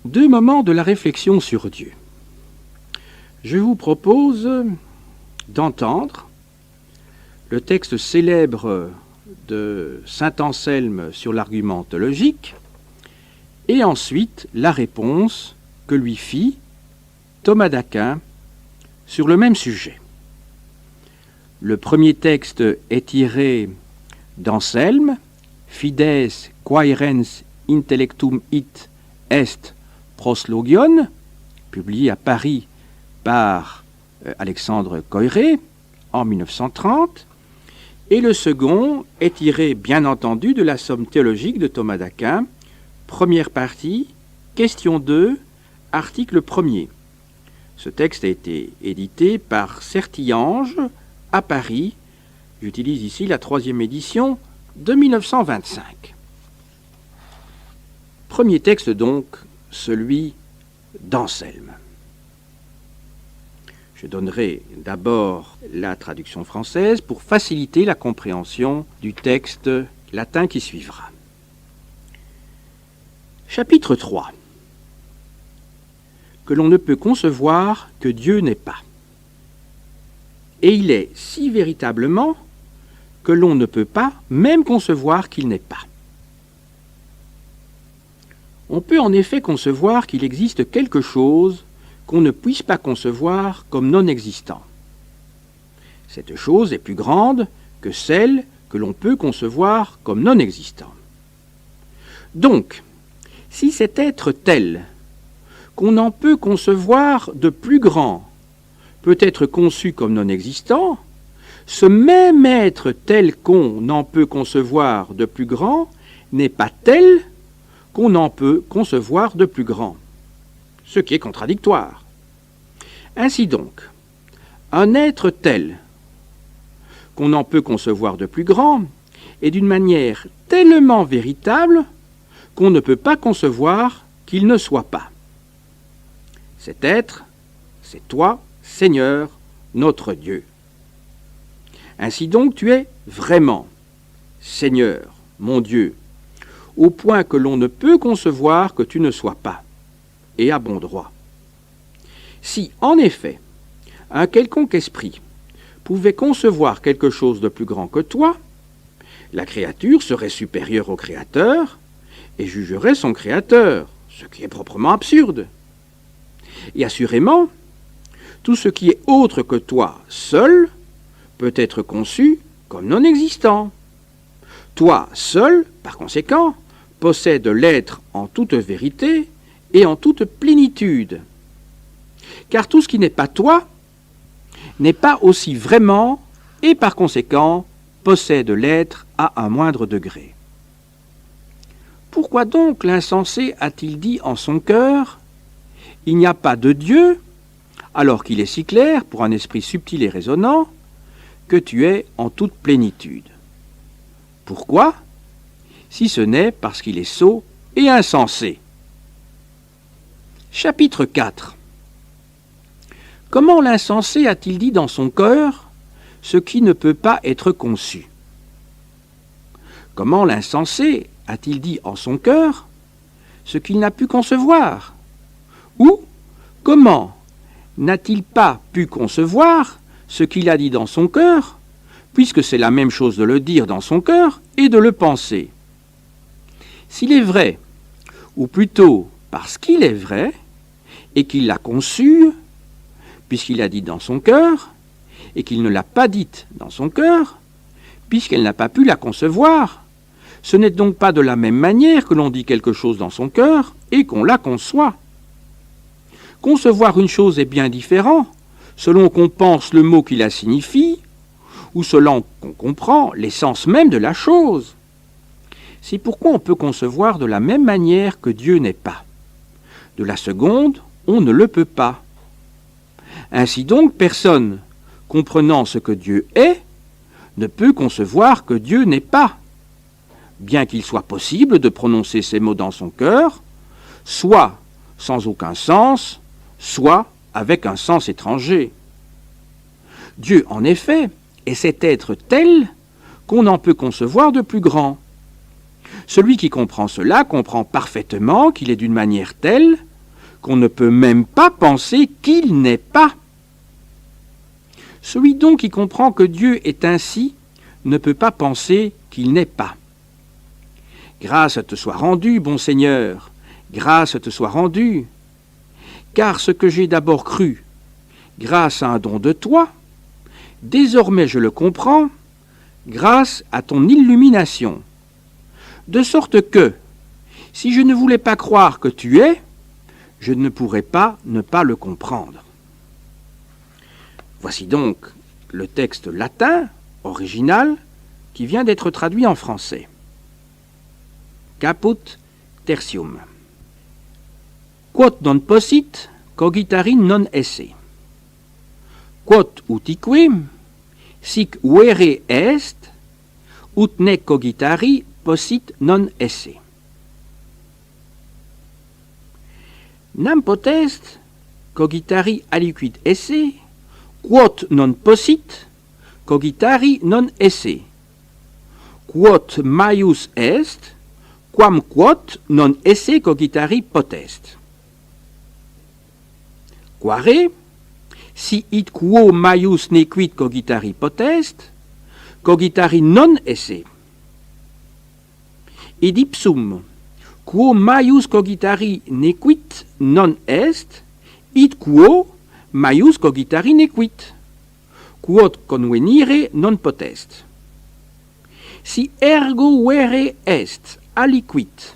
Deux moments de la réflexion sur Dieu. Je vous propose d'entendre le texte célèbre de saint Anselme sur l'argument théologique et ensuite la réponse que lui fit Thomas d'Aquin sur le même sujet. Le premier texte est tiré d'Anselme, Fides quaerens intellectum it est proslogion, publié à Paris par Alexandre Coiré en 1930, et le second est tiré bien entendu de la somme théologique de Thomas d'Aquin, première partie, question 2, article 1er. Ce texte a été édité par Certillange à Paris. J'utilise ici la 3e édition de 1925. Premier texte donc, celui d'Anselme. Je donnerai d'abord la traduction française pour faciliter la compréhension du texte latin qui suivra. Chapitre 3. Que l'on ne peut concevoir que Dieu n'est pas. Et il est si véritablement que l'on ne peut pas même concevoir qu'il n'est pas. On peut en effet concevoir qu'il existe quelque chose qu'on ne puisse pas concevoir comme non existant. Cette chose est plus grande que celle que l'on peut concevoir comme non existant. Donc, si cet être tel qu'on en peut concevoir de plus grand peut être conçu comme non existant, ce même être tel qu'on en peut concevoir de plus grand n'est pas tel qu'on en peut concevoir de plus grand, ce qui est contradictoire. Ainsi donc, un être tel qu'on en peut concevoir de plus grand est d'une manière tellement véritable qu'on ne peut pas concevoir qu'il ne soit pas. Cet être, c'est toi, Seigneur, notre Dieu. Ainsi donc, tu es vraiment Seigneur, mon Dieu, au point que l'on ne peut concevoir que tu ne sois pas, et à bon droit. Si, en effet, un quelconque esprit pouvait concevoir quelque chose de plus grand que toi, la créature serait supérieure au Créateur et jugerait son Créateur, ce qui est proprement absurde. Et assurément, tout ce qui est autre que toi seul peut être conçu comme non existant. Toi seul, par conséquent, possède l'être en toute vérité et en toute plénitude. Car tout ce qui n'est pas toi n'est pas aussi vraiment et par conséquent possède l'être à un moindre degré. Pourquoi donc l'insensé a-t-il dit en son cœur « Il n'y a pas de Dieu » alors qu'il est si clair, pour un esprit subtil et raisonnant, que tu es en toute plénitude. Pourquoi ? Si ce n'est parce qu'il est sot et insensé. Chapitre 4. Comment l'insensé a-t-il dit dans son cœur ce qui ne peut pas être conçu ? Comment l'insensé a-t-il dit en son cœur ce qu'il n'a pu concevoir ? Ou comment n'a-t-il pas pu concevoir ce qu'il a dit dans son cœur, puisque c'est la même chose de le dire dans son cœur et de le penser. S'il est vrai, ou plutôt parce qu'il est vrai, et qu'il l'a conçu, puisqu'il a dit dans son cœur, et qu'il ne l'a pas dite dans son cœur, puisqu'elle n'a pas pu la concevoir, ce n'est donc pas de la même manière que l'on dit quelque chose dans son cœur et qu'on la conçoit. Concevoir une chose est bien différent, selon qu'on pense le mot qui la signifie, ou selon qu'on comprend l'essence même de la chose. C'est pourquoi on peut concevoir de la même manière que Dieu n'est pas. De la seconde, on ne le peut pas. Ainsi donc, personne, comprenant ce que Dieu est, ne peut concevoir que Dieu n'est pas, bien qu'il soit possible de prononcer ces mots dans son cœur, soit sans aucun sens, soit avec un sens étranger. Dieu, en effet, est cet être tel qu'on en peut concevoir de plus grand. Celui qui comprend cela comprend parfaitement qu'il est d'une manière telle qu'on ne peut même pas penser qu'il n'est pas. Celui donc qui comprend que Dieu est ainsi ne peut pas penser qu'il n'est pas. Grâce te soit rendue, bon Seigneur, grâce te soit rendue, car ce que j'ai d'abord cru, grâce à un don de toi, désormais je le comprends, grâce à ton illumination. De sorte que, si je ne voulais pas croire que tu es, je ne pourrais pas ne pas le comprendre. Voici donc le texte latin, original, qui vient d'être traduit en français. Caput tertium. Quod non possit, cogitari non esse. Quod utique, sic vere est, ut ne cogitari possit non esse. Nam potest, cogitari aliquid esse, quod non possit, cogitari non esse. Quod maius est, quam quod non esse cogitari potest. Quare, si id quo maius nequit cogitari potest, cogitari non esse. Id ipsum, quo maius cogitari nequit non est, id quo maius cogitari nequit, quod convenire non potest. Si ergo vere est aliquid,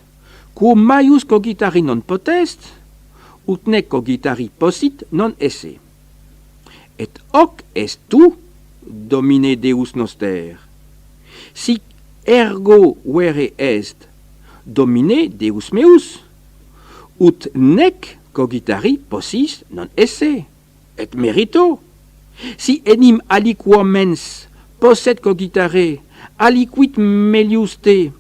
quo maius cogitari non potest, ut nec cogitari possit non esse. Et hoc est tu, Domine Deus noster. Si ergo vere est, Domine Deus meus, ut nec cogitari possis non esse, et merito. Si enim aliquo mens posset cogitare, aliquid melius te,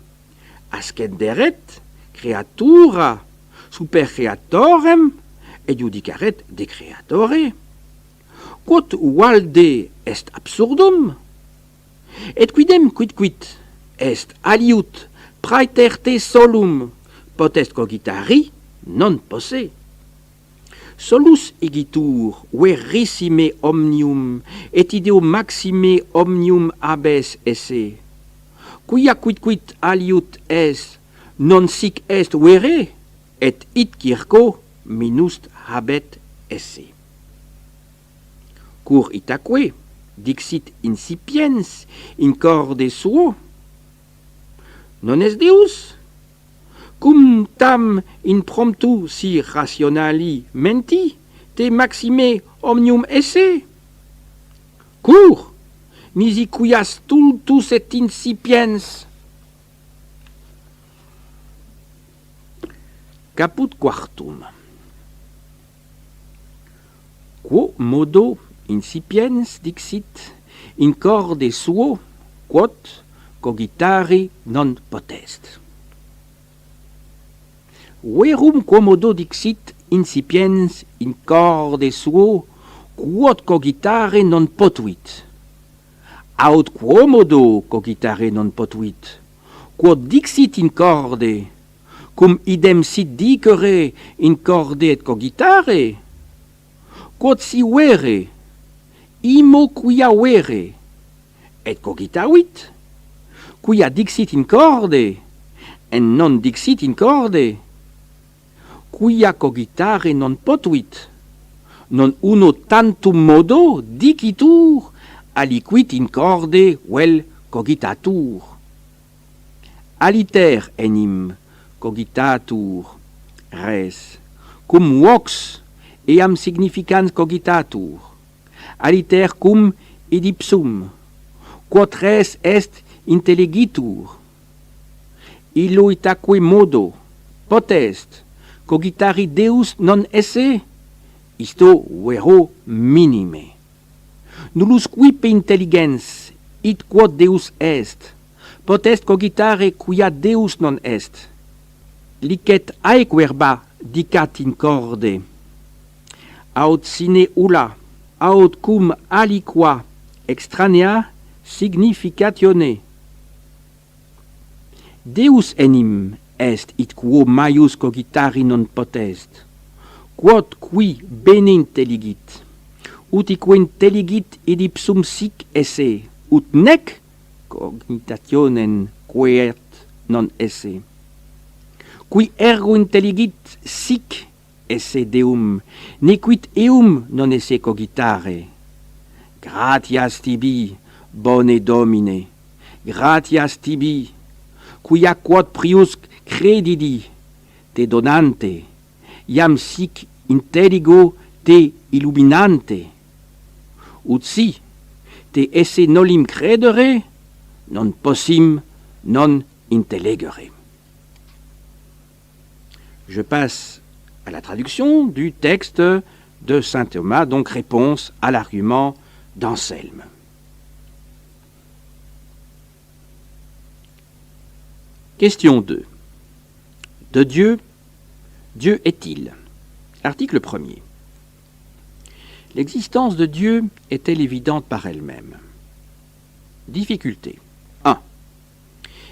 ascenderet creatura super creatorem et judicaret de creatore. Quod valde est absurdum, et quidem quid est aliut praeter te solum potest cogitari non posse. Solus igitur verissime omnium et ideo maxime omnium habes esse. Quia quid aliut est non sic est vere, et id circo minust habet esse. Cur itaque dixit incipiens in corde suo, non est Deus, cum tam in promptu si rationali menti te maxime omnium esse. Cur nisi quias tultus et incipiens. Caput quartum. Quo modo incipiens dixit in corde suo, quod cogitari non potest. Verum quomodo dixit incipiens in corde suo, quod cogitare non potuit. Aut quomodo cogitare non potuit, quod dixit in corde, cum idem sit dicere in corde et cogitare, quod si vere, imo quia vere, et cogitavit, quia dixit in corde, et non dixit in corde, quia cogitare non potuit, non uno tantum modo dicitur, aliquid in corde vel cogitatur. Aliter enim cogitatur res, cum vox eam significans cogitatur, aliter cum id ipsum, quod res est intelligitur. Illo itaque modo potest cogitari Deus non esse, isto vero minime. Nullus quipe intelligens, id quod Deus est, potest cogitare quia Deus non est. Licet aec verba dicat in corde, aut sine ulla, aut cum aliqua extranea significatione. Deus enim est id quo maius cogitari non potest, quod qui bene intelligit, utique intelligit id ipsum sic esse, ut nec cogitationem queat non esse. Qui ergo intelligit sic esse Deum, nequit eum non esse cogitare. Gratias tibi, bone Domine, gratias tibi, quia quod prius credidi, te donante, iam sic intelligo te illuminante. Ut si te esse nolim credere, non possim non intellegere. Je passe à la traduction du texte de saint Thomas, donc réponse à l'argument d'Anselme. Question 2. De Dieu, Dieu est-il? Article 1er. L'existence de Dieu est-elle évidente par elle-même? Difficulté. 1.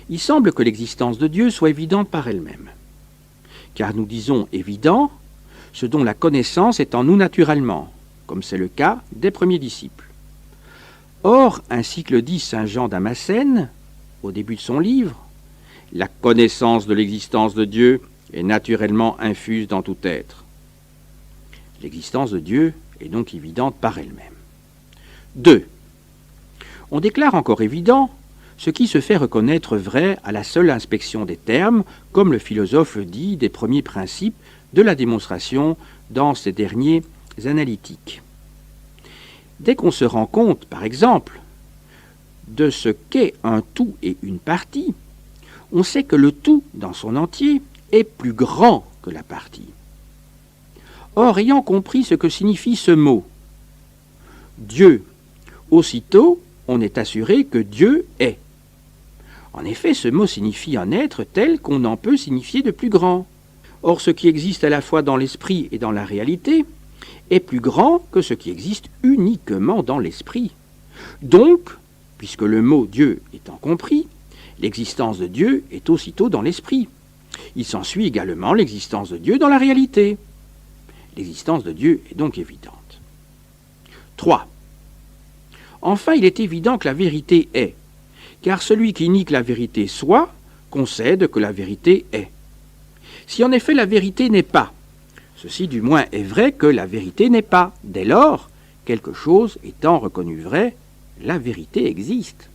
Il semble que l'existence de Dieu soit évidente par elle-même, car nous disons évident ce dont la connaissance est en nous naturellement, comme c'est le cas des premiers disciples. Or, ainsi que le dit saint Jean Damascène, au début de son livre, la connaissance de l'existence de Dieu est naturellement infuse dans tout être. L'existence de Dieu est donc évidente par elle-même. 2. On déclare encore évident ce qui se fait reconnaître vrai à la seule inspection des termes, comme le philosophe le dit des premiers principes de la démonstration dans ses derniers analytiques. Dès qu'on se rend compte, par exemple, de ce qu'est un tout et une partie, on sait que le tout dans son entier est plus grand que la partie. Or, ayant compris ce que signifie ce mot, Dieu, aussitôt, on est assuré que Dieu est. En effet, ce mot signifie un être tel qu'on n'en peut signifier de plus grand. Or, ce qui existe à la fois dans l'esprit et dans la réalité est plus grand que ce qui existe uniquement dans l'esprit. Donc, puisque le mot Dieu étant compris, l'existence de Dieu est aussitôt dans l'esprit. Il s'ensuit également l'existence de Dieu dans la réalité. L'existence de Dieu est donc évidente. 3. Enfin, il est évident que la vérité est, car celui qui nie que la vérité soit, concède que la vérité est. Si en effet la vérité n'est pas, ceci du moins est vrai que la vérité n'est pas. Dès lors, quelque chose étant reconnu vrai, la vérité existe.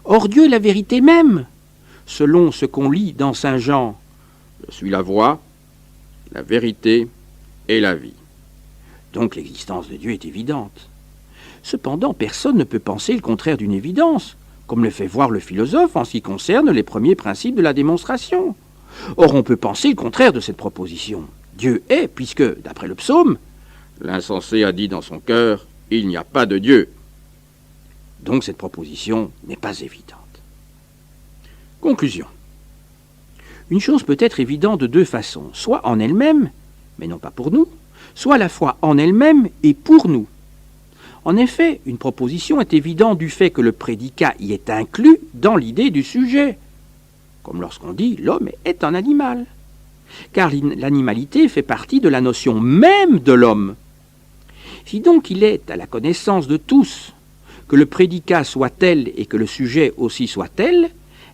Or Dieu est la vérité même, selon ce qu'on lit dans saint Jean. Je suis la voie, la vérité et la vie. Donc l'existence de Dieu est évidente. Cependant, personne ne peut penser le contraire d'une évidence, comme le fait voir le philosophe en ce qui concerne les premiers principes de la démonstration. Or, on peut penser le contraire de cette proposition. Dieu est, puisque, d'après le psaume, l'insensé a dit dans son cœur, « Il n'y a pas de Dieu ». Donc cette proposition n'est pas évidente. Conclusion. Une chose peut être évidente de deux façons, soit en elle-même, mais non pas pour nous, soit à la fois en elle-même et pour nous. En effet, une proposition est évidente du fait que le prédicat y est inclus dans l'idée du sujet, comme lorsqu'on dit « l'homme est un animal », car l'animalité fait partie de la notion même de l'homme. Si donc il est à la connaissance de tous que le prédicat soit tel et que le sujet aussi soit tel,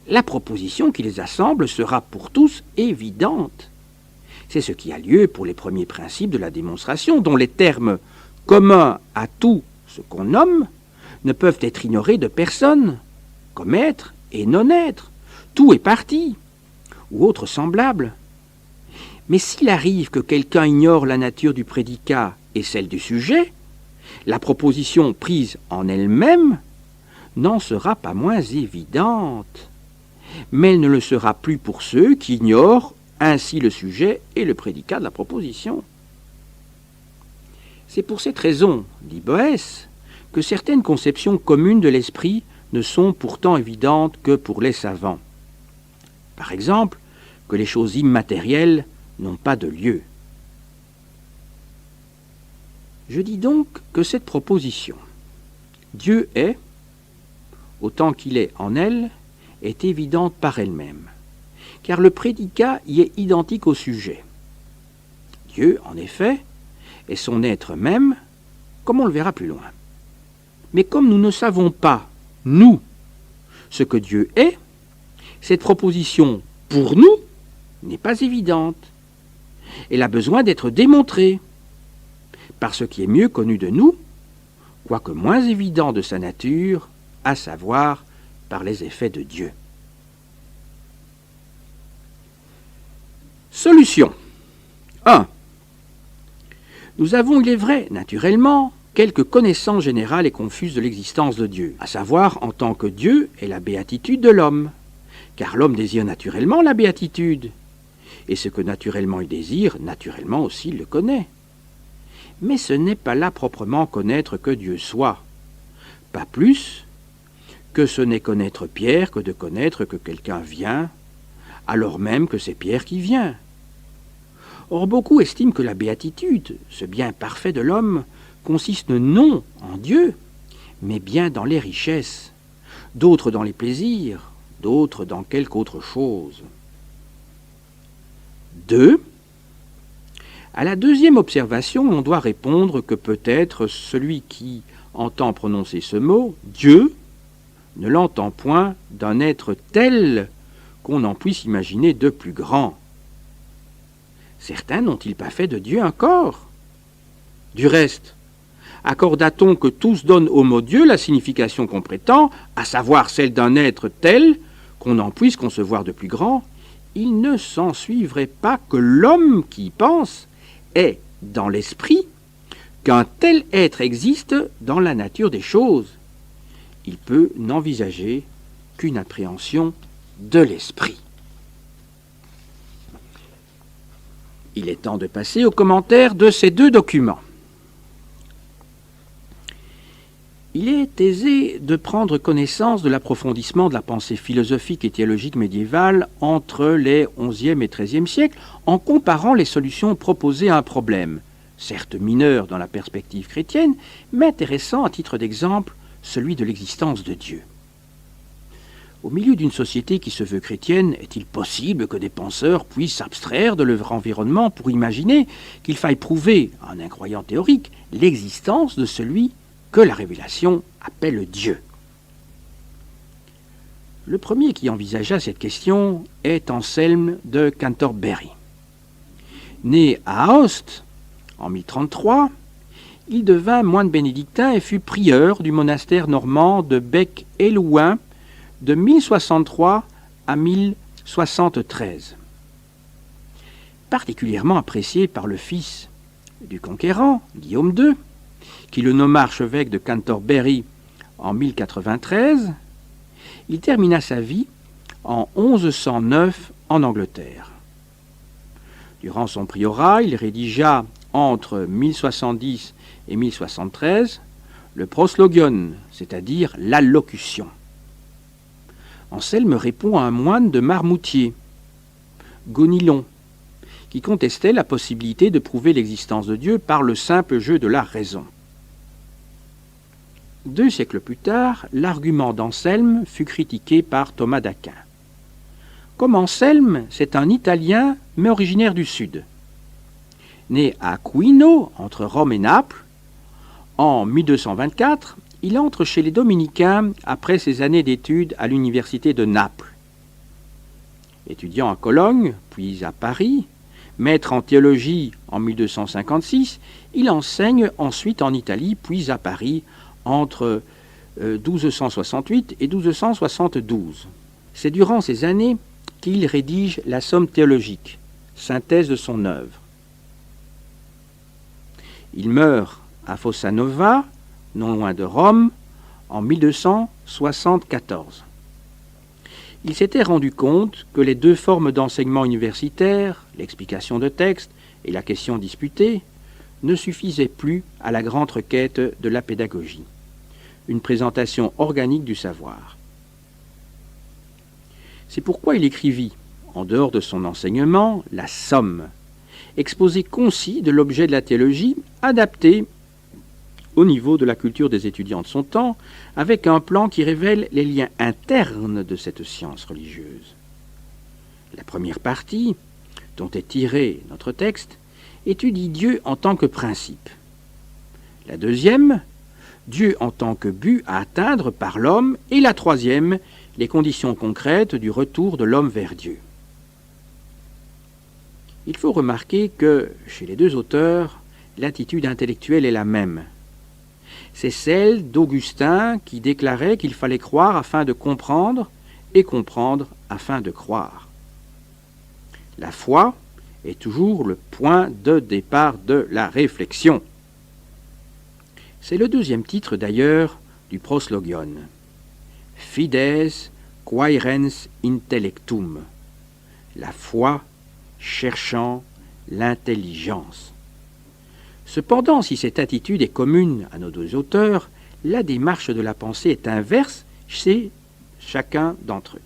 la proposition qui les assemble sera pour tous évidente. C'est ce qui a lieu pour les premiers principes de la démonstration, dont les termes communs à tout ce qu'on nomme ne peuvent être ignorés de personne, comme être et non-être, tout est parti, ou autre semblable. Mais s'il arrive que quelqu'un ignore la nature du prédicat et celle du sujet, la proposition prise en elle-même n'en sera pas moins évidente, mais elle ne le sera plus pour ceux qui ignorent ainsi le sujet et le prédicat de la proposition. C'est pour cette raison, dit Boès, que certaines conceptions communes de l'esprit ne sont pourtant évidentes que pour les savants. Par exemple, que les choses immatérielles n'ont pas de lieu. Je dis donc que cette proposition, Dieu est, autant qu'il est en elle, est évidente par elle-même, car le prédicat y est identique au sujet. Dieu, en effet, est son être même, comme on le verra plus loin. Mais comme nous ne savons pas, nous, ce que Dieu est, cette proposition, pour nous, n'est pas évidente. Elle a besoin d'être démontrée par ce qui est mieux connu de nous, quoique moins évident de sa nature, à savoir par les effets de Dieu. Solution 1. Nous avons, il est vrai, naturellement, quelques connaissances générales et confuses de l'existence de Dieu, à savoir en tant que Dieu est la béatitude de l'homme, car l'homme désire naturellement la béatitude, et ce que naturellement il désire, naturellement aussi il le connaît. Mais ce n'est pas là proprement connaître que Dieu soit, pas plus que ce n'est connaître Pierre que de connaître que quelqu'un vient, alors même que c'est Pierre qui vient. Or beaucoup estiment que la béatitude, ce bien parfait de l'homme, consiste non en Dieu, mais bien dans les richesses, d'autres dans les plaisirs, d'autres dans quelque autre chose. 2. À la deuxième observation, on doit répondre que peut-être celui qui entend prononcer ce mot, Dieu, ne l'entend point d'un être tel qu'on en puisse imaginer de plus grand. Certains n'ont-ils pas fait de Dieu un corps? Du reste, accorda-t-on que tous donnent au mot Dieu la signification qu'on prétend, à savoir celle d'un être tel qu'on en puisse concevoir de plus grand, il ne s'ensuivrait pas que l'homme qui pense est, dans l'esprit, qu'un tel être existe dans la nature des choses. Il peut n'envisager qu'une appréhension de l'esprit. Il est temps de passer aux commentaires de ces deux documents. Il est aisé de prendre connaissance de l'approfondissement de la pensée philosophique et théologique médiévale entre les XIe et XIIIe siècles en comparant les solutions proposées à un problème, certes mineur dans la perspective chrétienne, mais intéressant à titre d'exemple, celui de l'existence de Dieu. Au milieu d'une société qui se veut chrétienne, est-il possible que des penseurs puissent s'abstraire de leur environnement pour imaginer qu'il faille prouver, à un incroyant théorique, l'existence de celui que la révélation appelle Dieu? Le premier qui envisagea cette question est Anselme de Cantorbéry. Né à Aoste en 1033, il devint moine bénédictin et fut prieur du monastère normand de Bec-et-Louhain de 1063 à 1073. Particulièrement apprécié par le fils du conquérant, Guillaume II, qui le nomma archevêque de Cantorbéry en 1093, il termina sa vie en 1109 en Angleterre. Durant son priorat, il rédigea entre 1070 et 1073 le proslogion, c'est-à-dire l'allocution. Anselme répond à un moine de Marmoutier, Gonilon, qui contestait la possibilité de prouver l'existence de Dieu par le simple jeu de la raison. 2 siècles plus tard, l'argument d'Anselme fut critiqué par Thomas d'Aquin. Comme Anselme, c'est un Italien, mais originaire du Sud. Né à Quino, entre Rome et Naples, en 1224, il entre chez les dominicains après ses années d'études à l'université de Naples. Étudiant à Cologne, puis à Paris, maître en théologie en 1256, il enseigne ensuite en Italie, puis à Paris, entre 1268 et 1272. C'est durant ces années qu'il rédige la Somme théologique, synthèse de son œuvre. Il meurt à Fossa Nova, non loin de Rome, en 1274. Il s'était rendu compte que les deux formes d'enseignement universitaire, l'explication de texte et la question disputée, ne suffisaient plus à la grande requête de la pédagogie, une présentation organique du savoir. C'est pourquoi il écrivit, en dehors de son enseignement, la Somme, exposé concis de l'objet de la théologie, adapté au niveau de la culture des étudiants de son temps, avec un plan qui révèle les liens internes de cette science religieuse. La première partie, dont est tiré notre texte, étudie Dieu en tant que principe. La deuxième, Dieu en tant que but à atteindre par l'homme. Et la troisième, les conditions concrètes du retour de l'homme vers Dieu. Il faut remarquer que, chez les deux auteurs, l'attitude intellectuelle est la même. C'est celle d'Augustin qui déclarait qu'il fallait croire afin de comprendre et comprendre afin de croire. La foi est toujours le point de départ de la réflexion. C'est le deuxième titre d'ailleurs du proslogion. Fides quaerens intellectum. La foi cherchant l'intelligence. Cependant, si cette attitude est commune à nos deux auteurs, la démarche de la pensée est inverse chez chacun d'entre eux.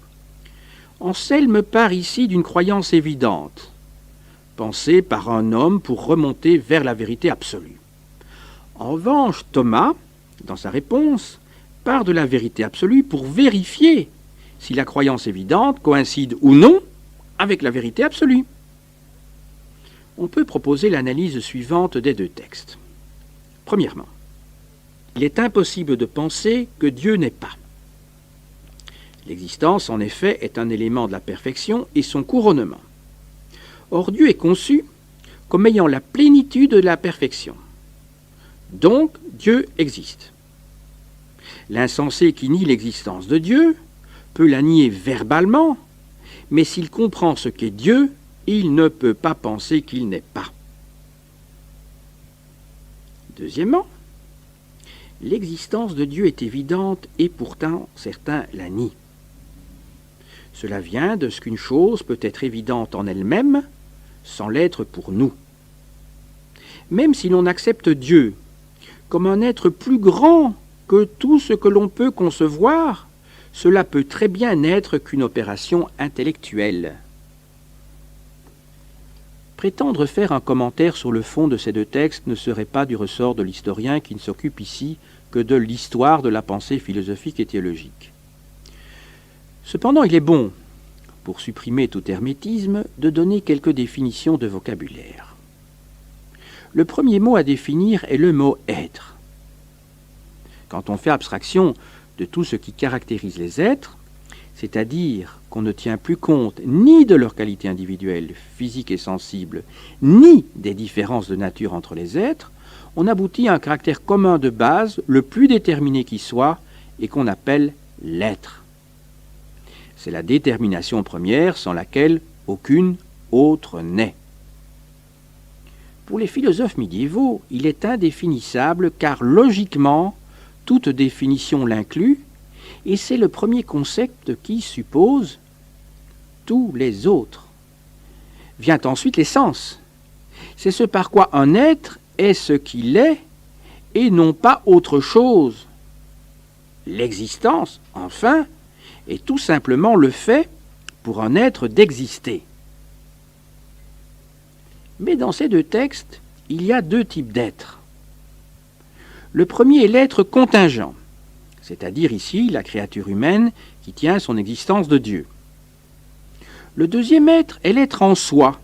Anselme part ici d'une croyance évidente, pensée par un homme pour remonter vers la vérité absolue. En revanche, Thomas, dans sa réponse, part de la vérité absolue pour vérifier si la croyance évidente coïncide ou non avec la vérité absolue. On peut proposer l'analyse suivante des deux textes. Premièrement, il est impossible de penser que Dieu n'est pas. L'existence, en effet, est un élément de la perfection et son couronnement. Or, Dieu est conçu comme ayant la plénitude de la perfection. Donc, Dieu existe. L'insensé qui nie l'existence de Dieu peut la nier verbalement, mais s'il comprend ce qu'est Dieu, il ne peut pas penser qu'il n'est pas. Deuxièmement, l'existence de Dieu est évidente et pourtant certains la nient. Cela vient de ce qu'une chose peut être évidente en elle-même sans l'être pour nous. Même si l'on accepte Dieu comme un être plus grand que tout ce que l'on peut concevoir, cela peut très bien n'être qu'une opération intellectuelle. Prétendre faire un commentaire sur le fond de ces deux textes ne serait pas du ressort de l'historien qui ne s'occupe ici que de l'histoire de la pensée philosophique et théologique. Cependant, il est bon, pour supprimer tout hermétisme, de donner quelques définitions de vocabulaire. Le premier mot à définir est le mot « être ». Quand on fait abstraction de tout ce qui caractérise les êtres, c'est-à-dire qu'on ne tient plus compte ni de leurs qualités individuelles, physiques et sensibles, ni des différences de nature entre les êtres, on aboutit à un caractère commun de base, le plus déterminé qui soit, et qu'on appelle l'être. C'est la détermination première sans laquelle aucune autre n'est. Pour les philosophes médiévaux, il est indéfinissable car logiquement, toute définition l'inclut, et c'est le premier concept qui suppose tous les autres. Vient ensuite l'essence. C'est ce par quoi un être est ce qu'il est et non pas autre chose. L'existence, enfin, est tout simplement le fait pour un être d'exister. Mais dans ces deux textes, il y a deux types d'êtres. Le premier est l'être contingent, c'est-à-dire ici la créature humaine qui tient son existence de Dieu. Le deuxième être est l'être en soi,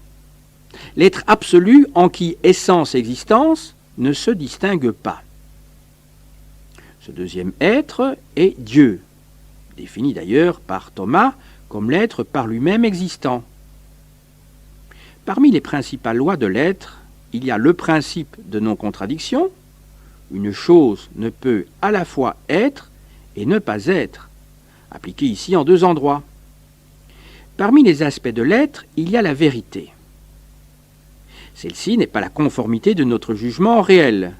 l'être absolu en qui essence et existence ne se distinguent pas. Ce deuxième être est Dieu, défini d'ailleurs par Thomas comme l'être par lui-même existant. Parmi les principales lois de l'être, il y a le principe de non-contradiction. Une chose ne peut à la fois être et ne pas être, appliqué ici en deux endroits. Parmi les aspects de l'être, il y a la vérité. Celle-ci n'est pas la conformité de notre jugement réel,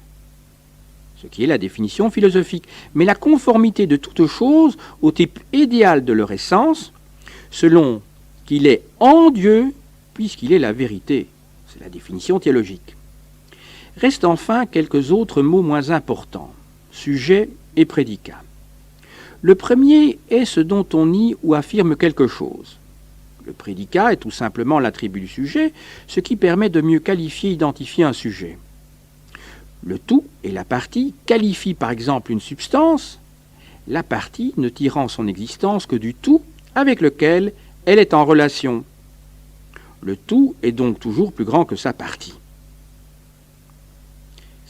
ce qui est la définition philosophique, mais la conformité de toute chose au type idéal de leur essence, selon qu'il est en Dieu, puisqu'il est la vérité. C'est la définition théologique. Restent enfin quelques autres mots moins importants, sujet et prédicat. Le premier est ce dont on nie ou affirme quelque chose. Le prédicat est tout simplement l'attribut du sujet, ce qui permet de mieux qualifier et identifier un sujet. Le tout et la partie qualifient par exemple une substance, la partie ne tirant son existence que du tout avec lequel elle est en relation. Le tout est donc toujours plus grand que sa partie.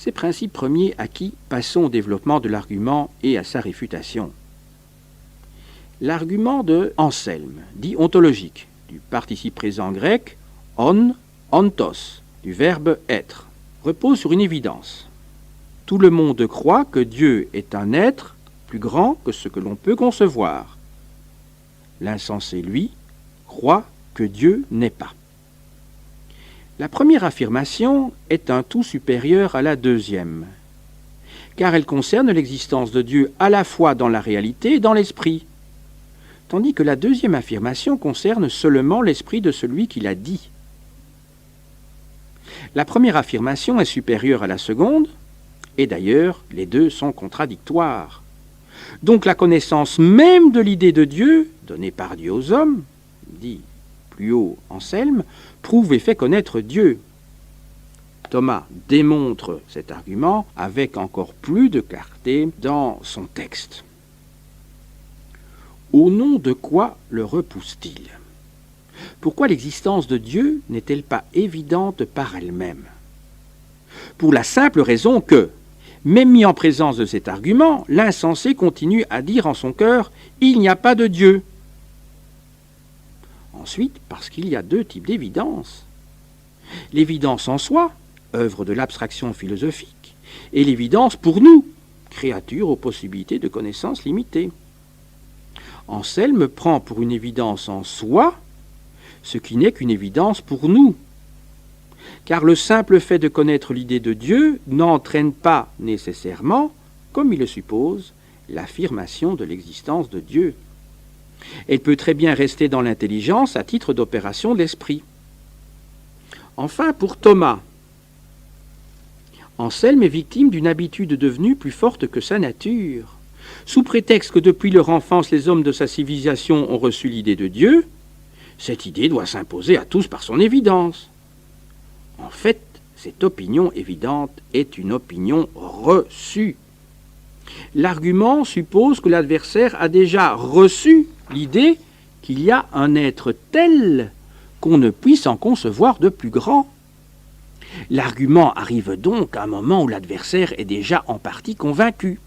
Ces principes premiers acquis, passons au développement de l'argument et à sa réfutation. L'argument de Anselme, dit ontologique, du participe présent grec ontos, du verbe être, repose sur une évidence. Tout le monde croit que Dieu est un être plus grand que ce que l'on peut concevoir. L'insensé, lui, croit que Dieu n'est pas. La première affirmation est un tout supérieur à la deuxième, car elle concerne l'existence de Dieu à la fois dans la réalité et dans l'esprit, tandis que la deuxième affirmation concerne seulement l'esprit de celui qui l'a dit. La première affirmation est supérieure à la seconde, et d'ailleurs, les deux sont contradictoires. Donc la connaissance même de l'idée de Dieu, donnée par Dieu aux hommes, dit plus haut Anselme, prouve et fait connaître Dieu. Thomas démontre cet argument avec encore plus de clarté dans son texte. Au nom de quoi le repousse-t-il ? Pourquoi l'existence de Dieu n'est-elle pas évidente par elle-même ? Pour la simple raison que, même mis en présence de cet argument, l'insensé continue à dire en son cœur « Il n'y a pas de Dieu ». Ensuite, parce qu'il y a deux types d'évidence. L'évidence en soi, œuvre de l'abstraction philosophique, et l'évidence pour nous, créatures aux possibilités de connaissances limitées. Anselme prend pour une évidence en soi ce qui n'est qu'une évidence pour nous. Car le simple fait de connaître l'idée de Dieu n'entraîne pas nécessairement, comme il le suppose, l'affirmation de l'existence de Dieu. Elle peut très bien rester dans l'intelligence à titre d'opération de l'esprit. Enfin, pour Thomas, Anselme est victime d'une habitude devenue plus forte que sa nature. Sous prétexte que depuis leur enfance les hommes de sa civilisation ont reçu l'idée de Dieu, cette idée doit s'imposer à tous par son évidence. En fait, cette opinion évidente est une opinion reçue. L'argument suppose que l'adversaire a déjà reçu l'idée qu'il y a un être tel qu'on ne puisse en concevoir de plus grand. L'argument arrive donc à un moment où l'adversaire est déjà en partie convaincu.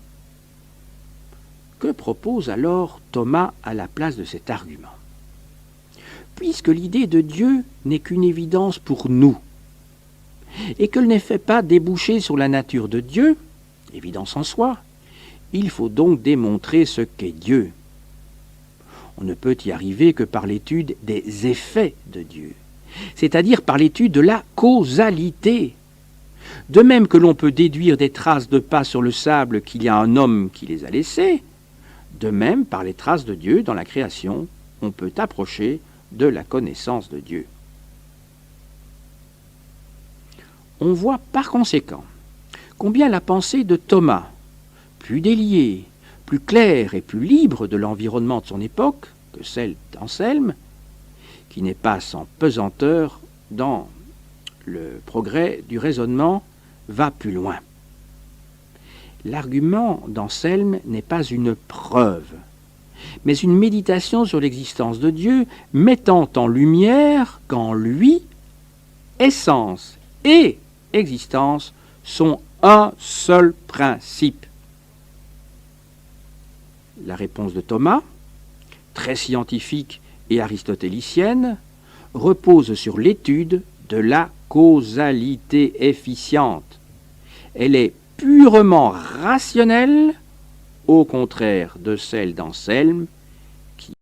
Que propose alors Thomas à la place de cet argument ? Puisque l'idée de Dieu n'est qu'une évidence pour nous, et qu'elle ne fait pas déboucher sur la nature de Dieu, évidence en soi, il faut donc démontrer ce qu'est Dieu. On ne peut y arriver que par l'étude des effets de Dieu, c'est-à-dire par l'étude de la causalité. De même que l'on peut déduire des traces de pas sur le sable qu'il y a un homme qui les a laissées, de même, par les traces de Dieu dans la création, on peut approcher de la connaissance de Dieu. On voit par conséquent combien la pensée de Thomas, plus déliée, plus claire et plus libre de l'environnement de son époque que celle d'Anselme, qui n'est pas sans pesanteur dans le progrès du raisonnement, va plus loin. L'argument d'Anselme n'est pas une preuve, mais une méditation sur l'existence de Dieu, mettant en lumière qu'en lui, essence et existence sont un seul principe. La réponse de Thomas, très scientifique et aristotélicienne, repose sur l'étude de la causalité efficiente. Elle est purement rationnelle, au contraire de celle d'Anselme,